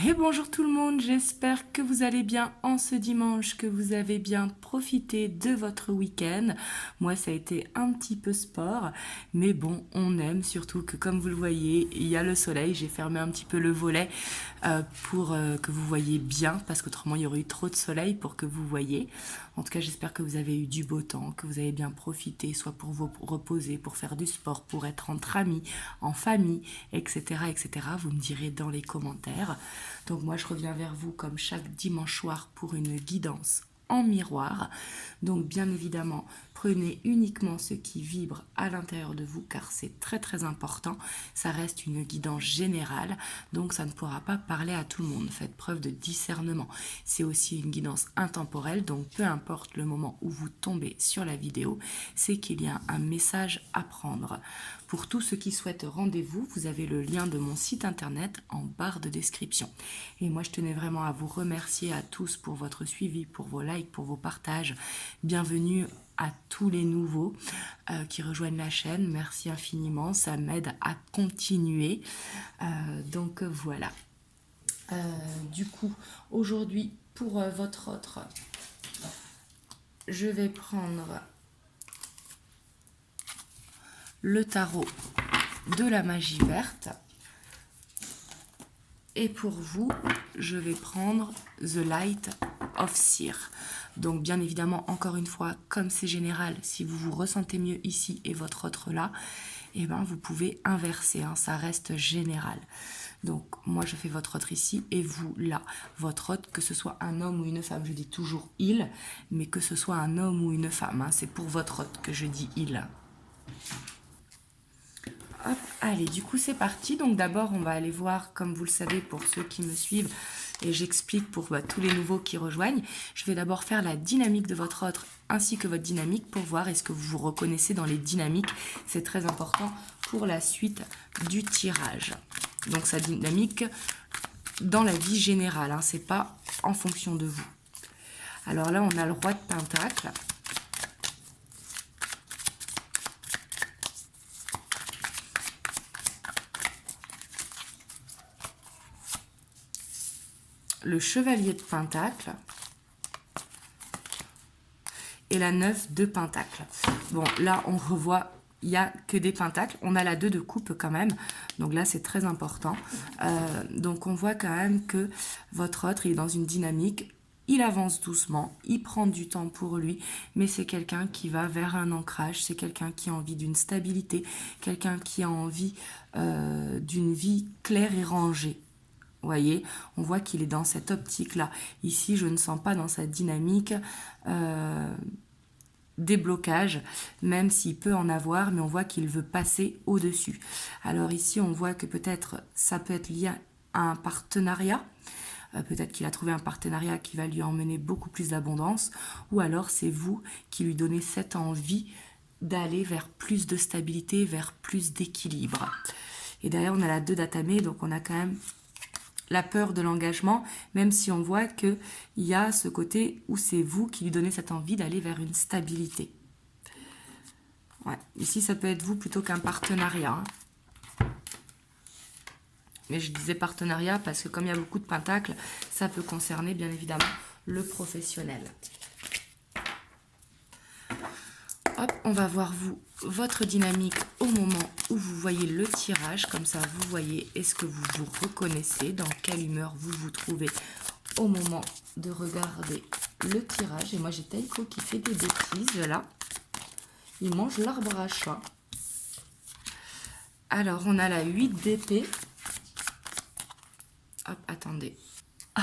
Et bonjour tout le monde, j'espère que vous allez bien en ce dimanche, que vous avez bien profité de votre week-end. Moi, ça a été un petit peu sport, mais bon, on aime surtout que comme vous le voyez, il y a le soleil. J'ai fermé un petit peu le volet pour que vous voyez bien, parce qu'autrement il y aurait eu trop de soleil pour que vous voyez. En tout cas, j'espère que vous avez eu du beau temps, que vous avez bien profité, soit pour vous reposer, pour faire du sport, pour être entre amis, en famille, etc., etc. Vous me direz dans les commentaires. Donc moi, je reviens vers vous comme chaque dimanche soir pour une guidance en miroir. Donc bien évidemment, prenez uniquement ce qui vibre à l'intérieur de vous car c'est très très important. Ça reste une guidance générale, donc ça ne pourra pas parler à tout le monde. Faites preuve de discernement. C'est aussi une guidance intemporelle, donc peu importe le moment où vous tombez sur la vidéo, c'est qu'il y a un message à prendre. Pour tous ceux qui souhaitent rendez-vous, vous avez le lien de mon site internet en barre de description. Et moi, je tenais vraiment à vous remercier à tous pour votre suivi, pour vos likes, pour vos partages. Bienvenue à tous les nouveaux qui rejoignent la chaîne. Merci infiniment, ça m'aide à continuer. Donc voilà. Du coup, aujourd'hui, pour votre autre, je vais prendre le tarot de la magie verte. Et pour vous, je vais prendre The Light of Seer. Donc bien évidemment, encore une fois, comme c'est général, si vous vous ressentez mieux ici et votre autre là, eh ben, vous pouvez inverser, hein, ça reste général. Donc moi je fais votre autre ici et vous là. Votre autre, que ce soit un homme ou une femme, je dis toujours il, mais que ce soit un homme ou une femme, hein, c'est pour votre autre que je dis il. Hop, allez, du coup c'est parti. Donc d'abord on va aller voir, comme vous le savez pour ceux qui me suivent, et j'explique pour tous les nouveaux qui rejoignent, je vais d'abord faire la dynamique de votre autre ainsi que votre dynamique pour voir est-ce que vous vous reconnaissez dans les dynamiques. C'est très important pour la suite du tirage. Donc sa dynamique dans la vie générale, hein, c'est pas en fonction de vous. Alors là on a le roi de pentacle. Le chevalier de pentacle et la 9 de pentacle. Bon, là, on revoit, il n'y a que des pentacles. On a la 2 de coupe quand même. Donc là, c'est très important. Donc, on voit quand même que votre autre, il est dans une dynamique. Il avance doucement, il prend du temps pour lui, mais c'est quelqu'un qui va vers un ancrage, c'est quelqu'un qui a envie d'une stabilité, quelqu'un qui a envie d'une vie claire et rangée. Vous voyez, on voit qu'il est dans cette optique-là. Ici, je ne sens pas dans sa dynamique des blocages, même s'il peut en avoir, mais on voit qu'il veut passer au-dessus. Alors ici, on voit que peut-être ça peut être lié à un partenariat. Peut-être qu'il a trouvé un partenariat qui va lui emmener beaucoup plus d'abondance, ou alors c'est vous qui lui donnez cette envie d'aller vers plus de stabilité, vers plus d'équilibre. Et derrière, on a la 2 d'Atamé, donc on a quand même la peur de l'engagement, même si on voit qu'il y a ce côté où c'est vous qui lui donnez cette envie d'aller vers une stabilité. Ouais. Ici, ça peut être vous plutôt qu'un partenariat. Hein. Mais je disais partenariat parce que comme il y a beaucoup de pentacles, ça peut concerner bien évidemment le professionnel. Hop, on va voir votre dynamique au moment où vous voyez le tirage. Comme ça, vous voyez est-ce que vous vous reconnaissez, dans quelle humeur vous vous trouvez au moment de regarder le tirage. Et moi, j'ai Taiko qui fait des bêtises, là. Il mange l'arbre à chat. Alors, on a la 8 d'épée. Hop, attendez.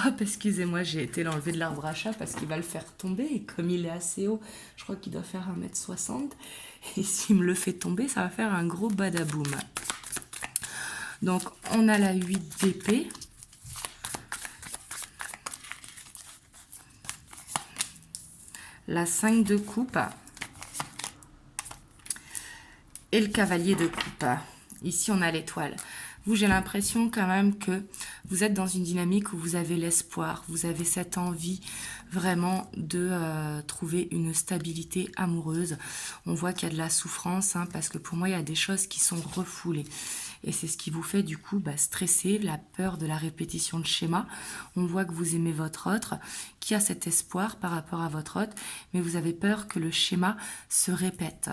Hop, excusez-moi, j'ai été l'enlever de l'arbre à chat parce qu'il va le faire tomber. Et comme il est assez haut, je crois qu'il doit faire 1,60 m. Et s'il me le fait tomber, ça va faire un gros badaboum. Donc, on a la 8 d'épée. La 5 de coupe. Et le cavalier de coupe. Ici, on a l'étoile. Vous, j'ai l'impression quand même que vous êtes dans une dynamique où vous avez l'espoir, vous avez cette envie vraiment de trouver une stabilité amoureuse. On voit qu'il y a de la souffrance, hein, parce que pour moi, il y a des choses qui sont refoulées. Et c'est ce qui vous fait du coup stresser, la peur de la répétition de schéma. On voit que vous aimez votre autre, qui a cet espoir par rapport à votre autre, mais vous avez peur que le schéma se répète.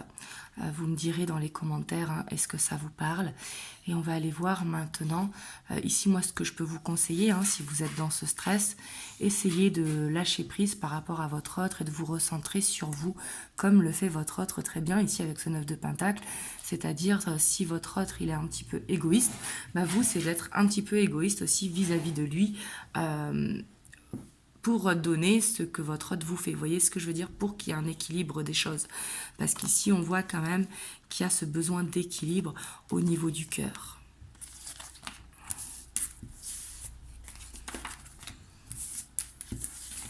Vous me direz dans les commentaires, hein, est-ce que ça vous parle? Et on va aller voir maintenant, ici moi ce que je peux vous conseiller, hein, si vous êtes dans ce stress, essayez de lâcher prise par rapport à votre autre et de vous recentrer sur vous, comme le fait votre autre très bien ici avec ce 9 de Pentacle. C'est-à-dire si votre autre il est un petit peu égoïste, vous c'est d'être un petit peu égoïste aussi vis-à-vis de lui, pour donner ce que votre autre vous fait. Vous voyez ce que je veux dire? Pour qu'il y ait un équilibre des choses. Parce qu'ici, on voit quand même qu'il y a ce besoin d'équilibre au niveau du cœur.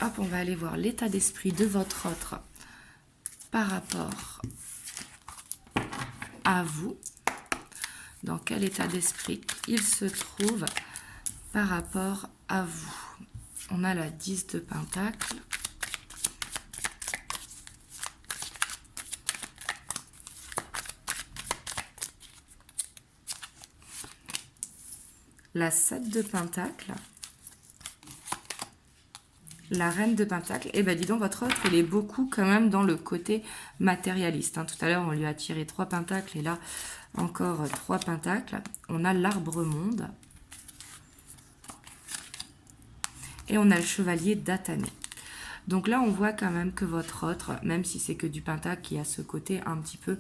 Hop, on va aller voir l'état d'esprit de votre autre par rapport à vous. Dans quel état d'esprit il se trouve par rapport à vous? On a la 10 de Pentacle. La 7 de Pentacle. La Reine de Pentacle. Et dis donc, votre autre, il est beaucoup quand même dans le côté matérialiste. Hein. Tout à l'heure, on lui a tiré 3 pentacles et là, encore 3 pentacles. On a l'Arbre Monde. Et on a le Chevalier d'Atané. Donc là, on voit quand même que votre autre, même si c'est que du pentacle qui a ce côté un petit peu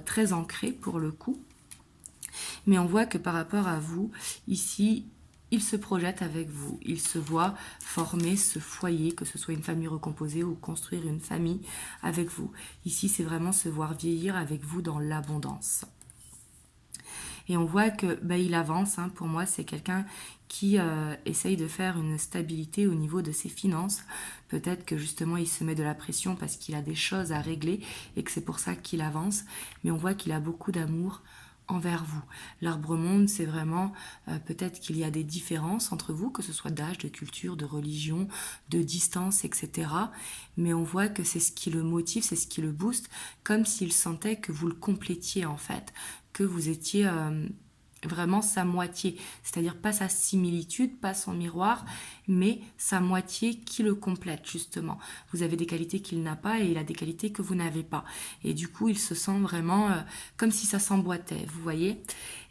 très ancré pour le coup, mais on voit que par rapport à vous, ici, il se projette avec vous. Il se voit former ce foyer, que ce soit une famille recomposée ou construire une famille avec vous. Ici, c'est vraiment se voir vieillir avec vous dans l'abondance. Et on voit que il avance. Hein. Pour moi, c'est quelqu'un qui essaye de faire une stabilité au niveau de ses finances. Peut-être que justement, il se met de la pression parce qu'il a des choses à régler et que c'est pour ça qu'il avance. Mais on voit qu'il a beaucoup d'amour envers vous. L'Arbre Monde, c'est vraiment peut-être qu'il y a des différences entre vous, que ce soit d'âge, de culture, de religion, de distance, etc. Mais on voit que c'est ce qui le motive, c'est ce qui le booste, comme s'il sentait que vous le complétiez en fait, que vous étiez vraiment sa moitié, c'est-à-dire pas sa similitude, pas son miroir, mais sa moitié qui le complète justement. Vous avez des qualités qu'il n'a pas et il a des qualités que vous n'avez pas. Et du coup, il se sent vraiment comme si ça s'emboîtait, vous voyez.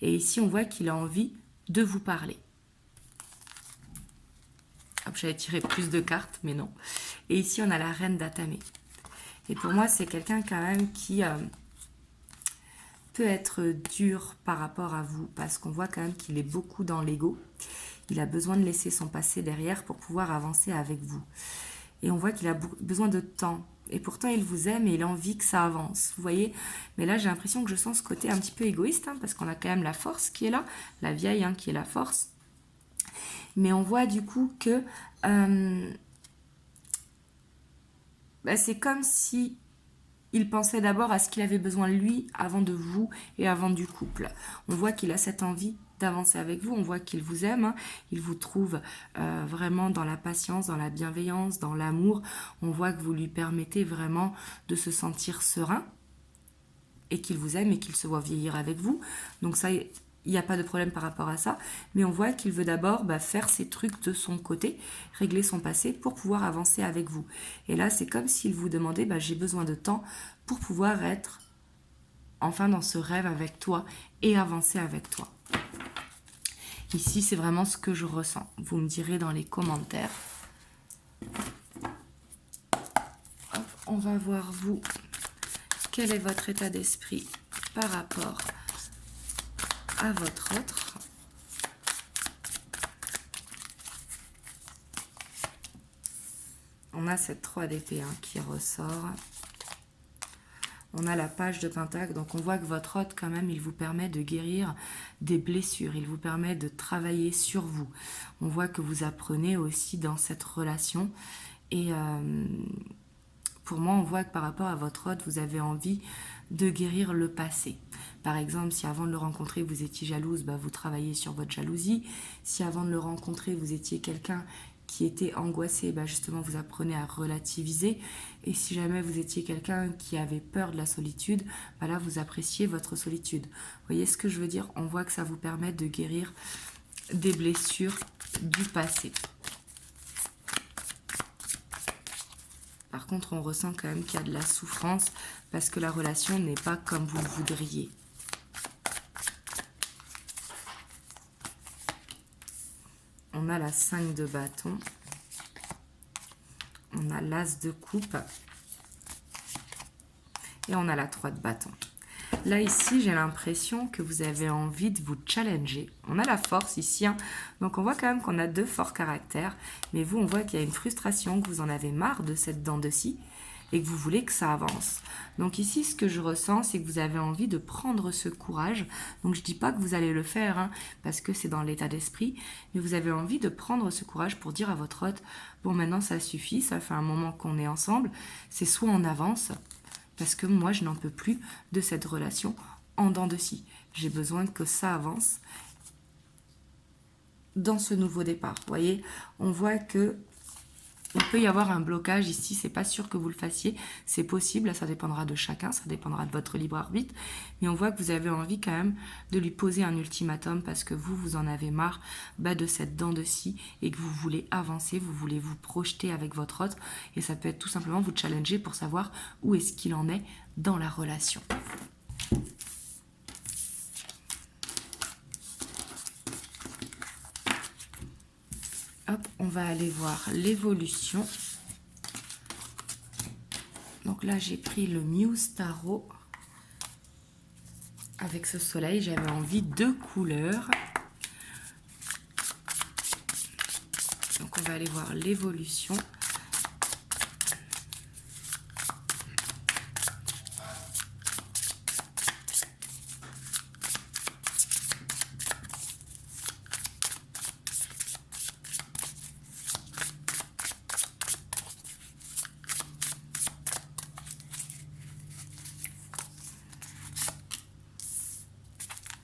Et ici, on voit qu'il a envie de vous parler. Hop, j'avais tiré plus de cartes, mais non. Et ici, on a la Reine d'Atané. Et pour moi, c'est quelqu'un quand même qui peut être dur par rapport à vous, parce qu'on voit quand même qu'il est beaucoup dans l'ego. Il a besoin de laisser son passé derrière pour pouvoir avancer avec vous. Et on voit qu'il a besoin de temps. Et pourtant, il vous aime et il a envie que ça avance. Vous voyez? Mais là, j'ai l'impression que je sens ce côté un petit peu égoïste, hein, parce qu'on a quand même la force qui est là, la vieille qui est la force. Mais on voit du coup que c'est comme si il pensait d'abord à ce qu'il avait besoin de lui avant de vous et avant du couple. On voit qu'il a cette envie d'avancer avec vous, on voit qu'il vous aime, hein. Il vous trouve vraiment dans la patience, dans la bienveillance, dans l'amour. On voit que vous lui permettez vraiment de se sentir serein et qu'il vous aime et qu'il se voit vieillir avec vous. Donc ça, il n'y a pas de problème par rapport à ça, mais on voit qu'il veut d'abord faire ses trucs de son côté, régler son passé pour pouvoir avancer avec vous. Et là, c'est comme s'il vous demandait, j'ai besoin de temps pour pouvoir être enfin dans ce rêve avec toi et avancer avec toi. Ici, c'est vraiment ce que je ressens. Vous me direz dans les commentaires. Hop, on va voir vous, quel est votre état d'esprit par rapport à votre autre. On a cette 3 d'épée qui ressort. On a la page de Pentacle, donc on voit que votre autre, quand même, il vous permet de guérir des blessures, il vous permet de travailler sur vous. On voit que vous apprenez aussi dans cette relation. Et pour moi, on voit que par rapport à votre autre, vous avez envie de guérir le passé. Par exemple, si avant de le rencontrer, vous étiez jalouse, vous travaillez sur votre jalousie. Si avant de le rencontrer, vous étiez quelqu'un qui était angoissé, bah justement vous apprenez à relativiser. Et si jamais vous étiez quelqu'un qui avait peur de la solitude, bah là vous appréciez votre solitude. Vous voyez ce que je veux dire? On voit que ça vous permet de guérir des blessures du passé. Par contre, on ressent quand même qu'il y a de la souffrance parce que la relation n'est pas comme vous le voudriez. On a la 5 de bâton. On a l'as de coupe. Et on a la 3 de bâton. Là, ici, j'ai l'impression que vous avez envie de vous challenger. On a la force ici, hein. Donc on voit quand même qu'on a 2 forts caractères. Mais vous, on voit qu'il y a une frustration, que vous en avez marre de cette dent de scie et que vous voulez que ça avance. Donc ici, ce que je ressens, c'est que vous avez envie de prendre ce courage. Donc je ne dis pas que vous allez le faire, hein, parce que c'est dans l'état d'esprit. Mais vous avez envie de prendre ce courage pour dire à votre hôte, bon, maintenant ça suffit, ça fait un moment qu'on est ensemble. C'est soit on avance, parce que moi, je n'en peux plus de cette relation en dents de scie. J'ai besoin que ça avance dans ce nouveau départ. Vous voyez, on voit que il peut y avoir un blocage ici. C'est pas sûr que vous le fassiez. C'est possible, là, ça dépendra de chacun, ça dépendra de votre libre arbitre. Mais on voit que vous avez envie quand même de lui poser un ultimatum parce que vous en avez marre de cette dent de scie et que vous voulez avancer, vous voulez vous projeter avec votre autre. Et ça peut être tout simplement vous challenger pour savoir où est-ce qu'il en est dans la relation. Hop, on va aller voir l'évolution. Donc là, j'ai pris le Muse Tarot. Avec ce soleil, j'avais envie de couleurs. Donc on va aller voir l'évolution.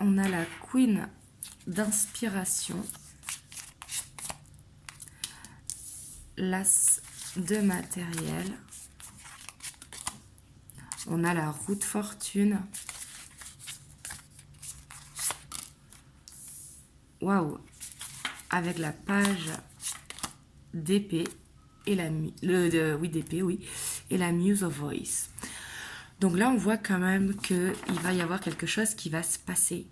On a la Queen d'inspiration, l'As de matériel, on a la roue de fortune, waouh, avec la page d'épée et d'épée, oui, et la Muse of Voice. Donc là, on voit quand même qu'il va y avoir quelque chose qui va se passer.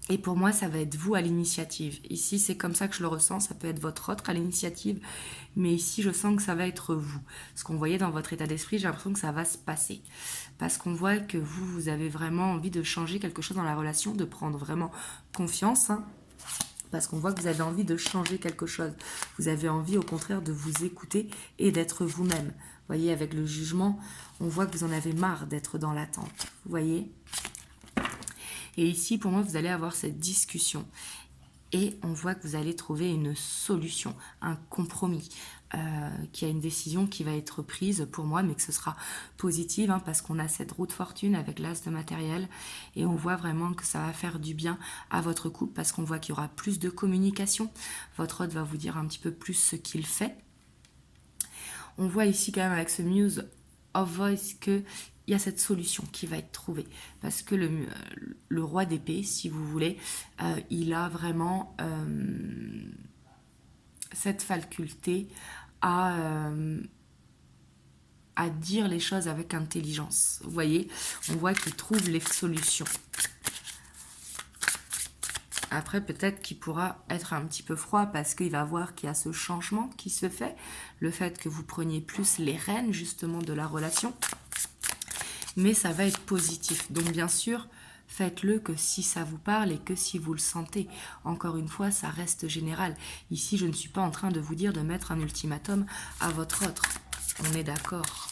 Et pour moi, ça va être vous à l'initiative. Ici, c'est comme ça que je le ressens. Ça peut être votre autre à l'initiative. Mais ici, je sens que ça va être vous. Ce qu'on voyait dans votre état d'esprit, j'ai l'impression que ça va se passer. Parce qu'on voit que vous avez vraiment envie de changer quelque chose dans la relation, de prendre vraiment confiance, hein. Parce qu'on voit que vous avez envie de changer quelque chose. Vous avez envie, au contraire, de vous écouter et d'être vous-même. Vous voyez, avec le jugement, on voit que vous en avez marre d'être dans l'attente. Vous voyez ? Et ici, pour moi, vous allez avoir cette discussion. Et on voit que vous allez trouver une solution, un compromis, qu'il y a une décision qui va être prise pour moi, mais que ce sera positive, hein, parce qu'on a cette roue de fortune avec l'as de matériel, et on voit vraiment que ça va faire du bien à votre couple, parce qu'on voit qu'il y aura plus de communication. Votre hôte va vous dire un petit peu plus ce qu'il fait. On voit ici quand même avec ce Muse of Voice que il y a cette solution qui va être trouvée. Parce que le roi d'épée, si vous voulez, il a vraiment cette faculté à dire les choses avec intelligence. Vous voyez, on voit qu'il trouve les solutions. Après, peut-être qu'il pourra être un petit peu froid parce qu'il va voir qu'il y a ce changement qui se fait. Le fait que vous preniez plus les rênes, justement, de la relation. Mais ça va être positif. Donc bien sûr, faites-le que si ça vous parle et que si vous le sentez. Encore une fois, ça reste général. Ici, je ne suis pas en train de vous dire de mettre un ultimatum à votre autre. On est d'accord.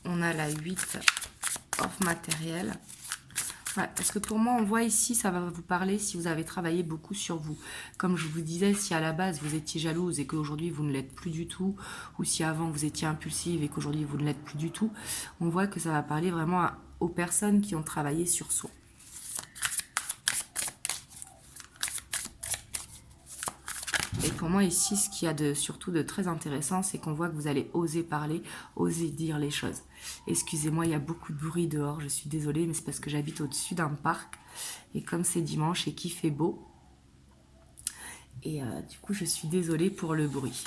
On a la 8 of matériel. Ouais, parce que pour moi, on voit ici, ça va vous parler si vous avez travaillé beaucoup sur vous. Comme je vous disais, si à la base vous étiez jalouse et qu'aujourd'hui vous ne l'êtes plus du tout, ou si avant vous étiez impulsive et qu'aujourd'hui vous ne l'êtes plus du tout, on voit que ça va parler vraiment aux personnes qui ont travaillé sur soi. Et pour moi ici, ce qu'il y a surtout de très intéressant, c'est qu'on voit que vous allez oser parler, oser dire les choses. Excusez-moi, il y a beaucoup de bruit dehors, je suis désolée, mais c'est parce que j'habite au-dessus d'un parc. Et comme c'est dimanche et qu'il fait beau, et du coup je suis désolée pour le bruit.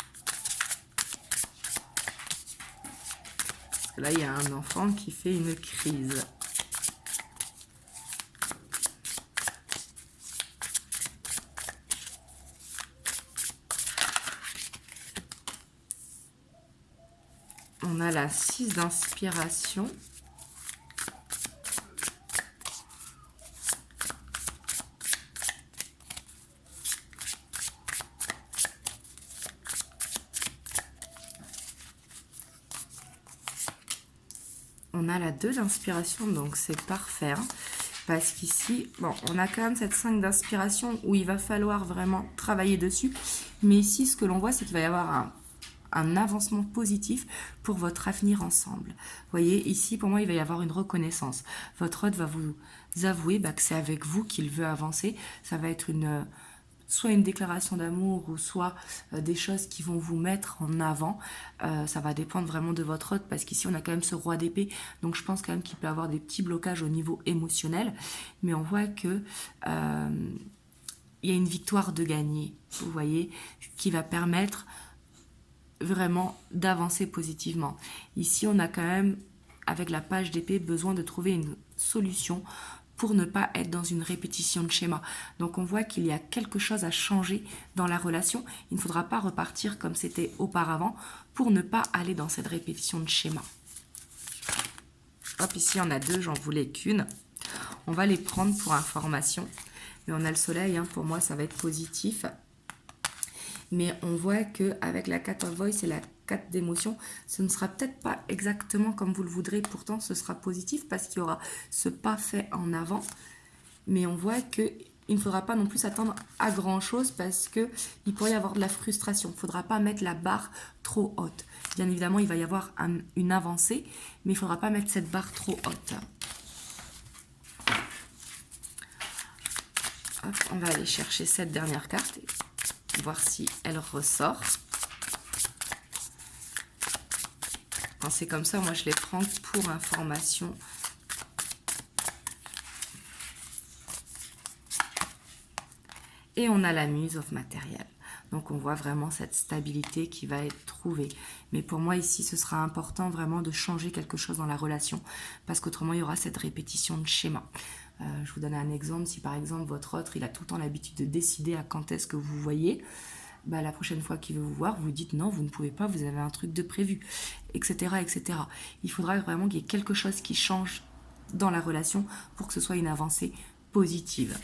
Parce que là, il y a un enfant qui fait une crise. On a la 6 d'inspiration. On a la 2 d'inspiration, donc c'est parfait. Hein, parce qu'ici, bon, on a quand même cette 5 d'inspiration où il va falloir vraiment travailler dessus. Mais ici, ce que l'on voit, c'est qu'il va y avoir un avancement positif pour votre avenir ensemble. Vous voyez, ici, pour moi, il va y avoir une reconnaissance. Votre hôte va vous avouer que c'est avec vous qu'il veut avancer. Ça va être soit une déclaration d'amour ou soit des choses qui vont vous mettre en avant. Ça va dépendre vraiment de votre hôte parce qu'ici, on a quand même ce roi d'épée. Donc, je pense quand même qu'il peut y avoir des petits blocages au niveau émotionnel. Mais on voit que il y a une victoire de gagner, vous voyez, qui va permettre vraiment d'avancer positivement. Ici, on a quand même, avec la page d'épée, besoin de trouver une solution pour ne pas être dans une répétition de schéma. Donc on voit qu'il y a quelque chose à changer dans la relation. Il ne faudra pas repartir comme c'était auparavant pour ne pas aller dans cette répétition de schéma. Hop, ici on a 2, j'en voulais qu'une. On va les prendre pour information. Mais on a le soleil, hein, pour moi ça va être positif. Mais on voit qu'avec la 4 of Voice et la 4 d'émotion, ce ne sera peut-être pas exactement comme vous le voudrez. Pourtant, ce sera positif parce qu'il y aura ce pas fait en avant. Mais on voit qu'il ne faudra pas non plus s'attendre à grand-chose parce qu'il pourrait y avoir de la frustration. Il ne faudra pas mettre la barre trop haute. Bien évidemment, il va y avoir une avancée, mais il ne faudra pas mettre cette barre trop haute. Hop, on va aller chercher cette dernière carte. Voir si elle ressort. Quand c'est comme ça, moi je les prends pour information. Et on a la muse of matériel. Donc on voit vraiment cette stabilité qui va être trouvée. Mais pour moi ici, ce sera important vraiment de changer quelque chose dans la relation. Parce qu'autrement, il y aura cette répétition de schéma. Je vous donne un exemple. Si par exemple, votre autre, il a tout le temps l'habitude de décider à quand est-ce que vous voyez, la prochaine fois qu'il veut vous voir, vous dites non, vous ne pouvez pas, vous avez un truc de prévu, etc. etc. Il faudra vraiment qu'il y ait quelque chose qui change dans la relation pour que ce soit une avancée positive.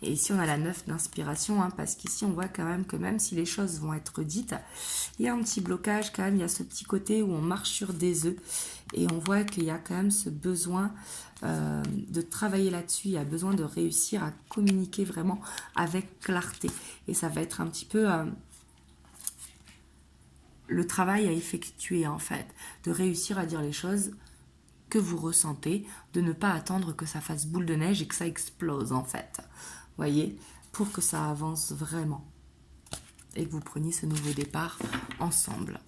Et ici, on a la 9 d'inspiration, hein, parce qu'ici, on voit quand même que même si les choses vont être dites, il y a un petit blocage quand même, il y a ce petit côté où on marche sur des œufs. Et on voit qu'il y a quand même ce besoin de travailler là-dessus, il y a besoin de réussir à communiquer vraiment avec clarté. Et ça va être un petit peu le travail à effectuer, en fait, de réussir à dire les choses que vous ressentez, de ne pas attendre que ça fasse boule de neige et que ça explose, en fait. Voyez, pour que ça avance vraiment et que vous preniez ce nouveau départ ensemble.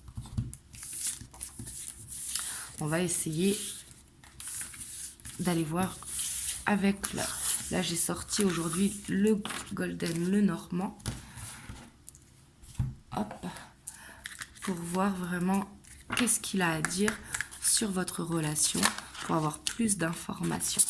On va essayer d'aller voir avec là j'ai sorti aujourd'hui le golden, le normand. Hop, pour voir vraiment qu'est-ce qu'il a à dire sur votre relation, pour avoir plus d'informations.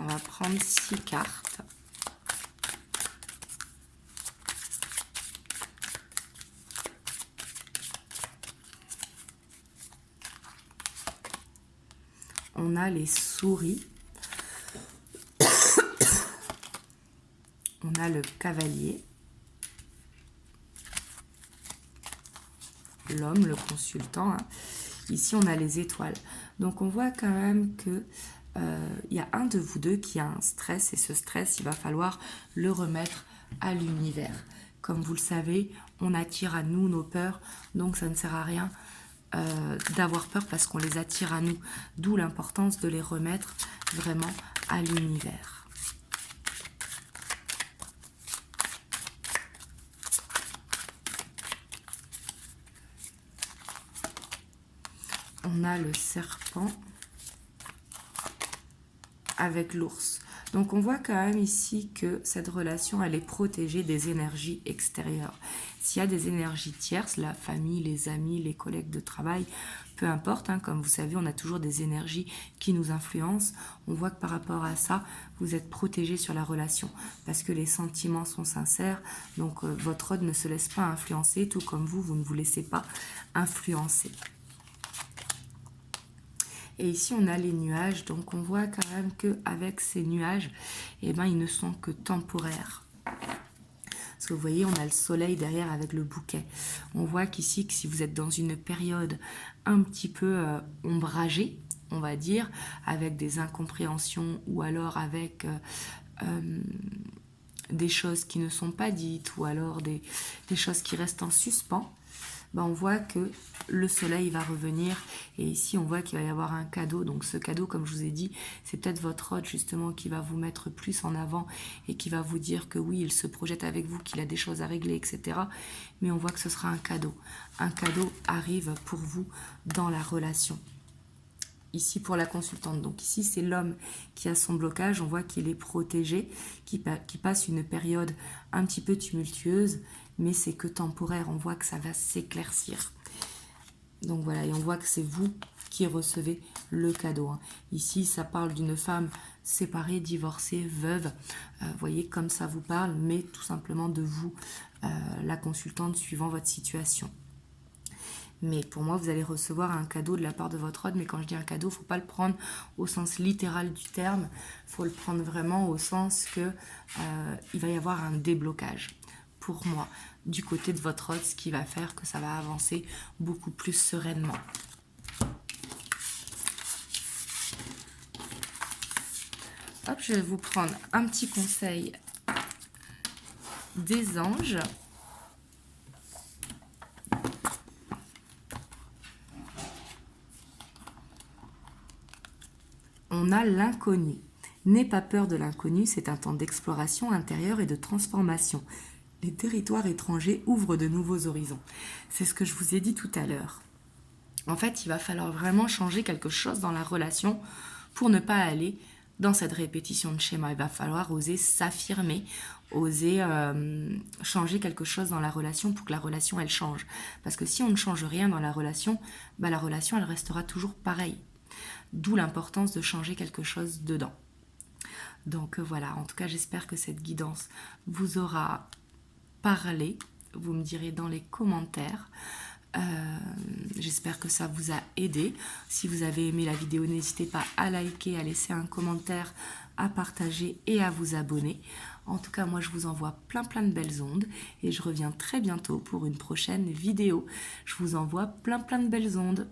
On va prendre 6 cartes. On a les souris. On a le cavalier. l'homme, le consultant. Hein. Ici, on a les étoiles. Donc, on voit quand même que il y a un de vous deux qui a un stress et ce stress, il va falloir le remettre à l'univers. Comme vous le savez, on attire à nous nos peurs, donc ça ne sert à rien d'avoir peur parce qu'on les attire à nous. D'où l'importance de les remettre vraiment à l'univers. On a le serpent avec l'ours. Donc on voit quand même ici que cette relation, elle est protégée des énergies extérieures. S'il y a des énergies tierces, la famille, les amis, les collègues de travail, peu importe, hein, comme vous savez, on a toujours des énergies qui nous influencent. On voit que par rapport à ça, vous êtes protégé sur la relation parce que les sentiments sont sincères. Donc votre ode ne se laisse pas influencer, tout comme vous ne vous laissez pas influencer. Et ici, on a les nuages. Donc, on voit quand même qu'avec ces nuages, eh ben, ils ne sont que temporaires. Parce que vous voyez, on a le soleil derrière avec le bouquet. On voit qu'ici, que si vous êtes dans une période un petit peu ombragée, on va dire, avec des incompréhensions ou alors avec des choses qui ne sont pas dites ou alors des choses qui restent en suspens, ben on voit que le soleil va revenir et ici on voit qu'il va y avoir un cadeau. Donc ce cadeau, comme je vous ai dit, c'est peut-être votre hôte justement qui va vous mettre plus en avant et qui va vous dire que oui, il se projette avec vous, qu'il a des choses à régler, etc. Mais on voit que ce sera un cadeau. Un cadeau arrive pour vous dans la relation. Ici pour la consultante, donc ici c'est l'homme qui a son blocage, on voit qu'il est protégé, qui passe une période un petit peu tumultueuse, mais c'est que temporaire, on voit que ça va s'éclaircir. Donc voilà, et on voit que c'est vous qui recevez le cadeau. Hein. Ici, ça parle d'une femme séparée, divorcée, veuve. Vous voyez comme ça vous parle, mais tout simplement de vous, la consultante, suivant votre situation. Mais pour moi, vous allez recevoir un cadeau de la part de votre hôte. Mais quand je dis un cadeau, il ne faut pas le prendre au sens littéral du terme. Il faut le prendre vraiment au sens que il va y avoir un déblocage. Pour moi, du côté de votre hôte, ce qui va faire que ça va avancer beaucoup plus sereinement. Hop, je vais vous prendre un petit conseil des anges. On a l'inconnu. N'aie pas peur de l'inconnu, c'est un temps d'exploration intérieure et de transformation. Les territoires étrangers ouvrent de nouveaux horizons. C'est ce que je vous ai dit tout à l'heure. En fait, il va falloir vraiment changer quelque chose dans la relation pour ne pas aller dans cette répétition de schéma. Il va falloir oser s'affirmer, oser changer quelque chose dans la relation pour que la relation, elle change. Parce que si on ne change rien dans la relation, elle restera toujours pareille. D'où l'importance de changer quelque chose dedans. Donc voilà, en tout cas, j'espère que cette guidance vous aura parlé. Vous me direz dans les commentaires. J'espère que ça vous a aidé. Si vous avez aimé la vidéo, n'hésitez pas à liker, à laisser un commentaire, à partager et à vous abonner. En tout cas, moi, je vous envoie plein de belles ondes et je reviens très bientôt pour une prochaine vidéo. Je vous envoie plein de belles ondes.